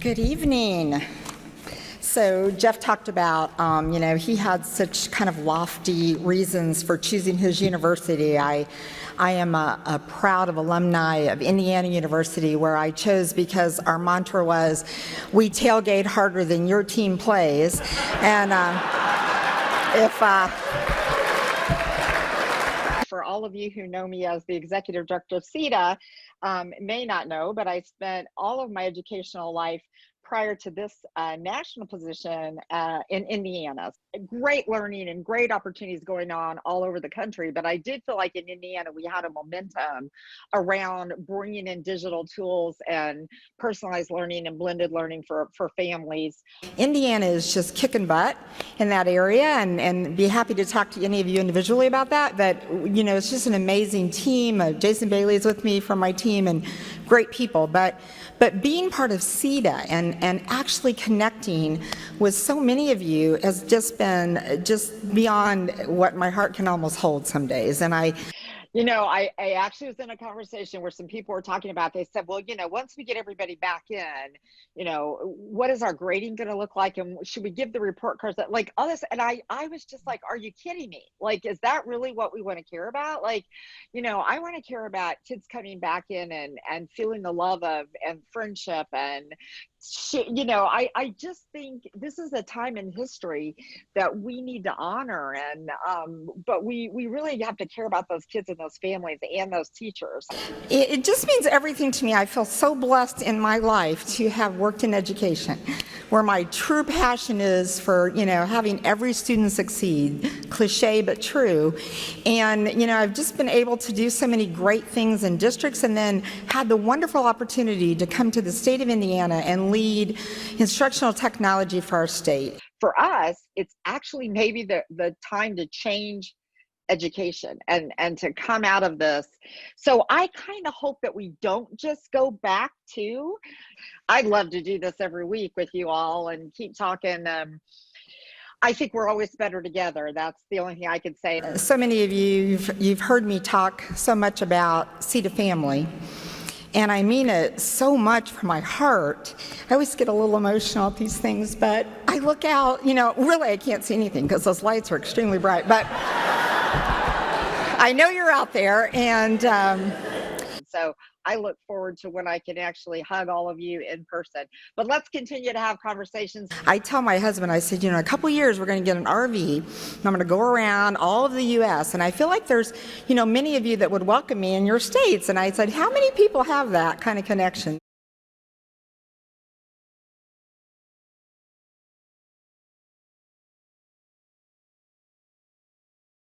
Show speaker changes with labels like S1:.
S1: Good evening. So Jeff talked about, he had such kind of lofty reasons for choosing his university. I am a proud of alumni of Indiana University, where I chose because our mantra was, we tailgate harder than your team plays. And for all of you who know me as the executive director of SETDA, may not know, but I spent all of my educational life prior to this national position in Indiana. Great learning and great opportunities going on all over the country, but I did feel like in Indiana we had a momentum around bringing in digital tools and personalized learning and blended learning for families. Indiana is just kicking butt in that area, and be happy to talk to any of you individually about that, but it's just an amazing team. Jason Bailey is with me from my team, and great people, but being part of SETDA and actually connecting with so many of you has just been just beyond what my heart can almost hold some days. And I actually was in a conversation where some people were talking about, they said, well, once we get everybody back in, what is our grading going to look like? And should we give the report cards, like all this? And I was just like, are you kidding me? Like, is that really what we want to care about? Like, I want to care about kids coming back in and feeling the love of and friendship and I just think this is a time in history that we need to honor, and but we really have to care about those kids and those families and those teachers. It just means everything to me. I feel so blessed in my life to have worked in education, where my true passion is for having every student succeed, cliche but true. And I've just been able to do so many great things in districts, and then had the wonderful opportunity to come to the state of Indiana and lead instructional technology for our state. For us, it's actually maybe the time to change education and to come out of this. So I kind of hope that we don't just go back to, I'd love to do this every week with you all and keep talking. I think we're always better together. That's the only thing I can say. So many of you've heard me talk so much about SETDA family. And I mean it so much from my heart. I always get a little emotional at these things, but I look out, really I can't see anything because those lights are extremely bright, but I know you're out there, and so I look forward to when I can actually hug all of you in person. But let's continue to have conversations. I tell my husband, I said, in a couple of years, we're going to get an RV, and I'm going to go around all of the U.S., and I feel like there's, many of you that would welcome me in your states. And I said, how many people have that kind of connection?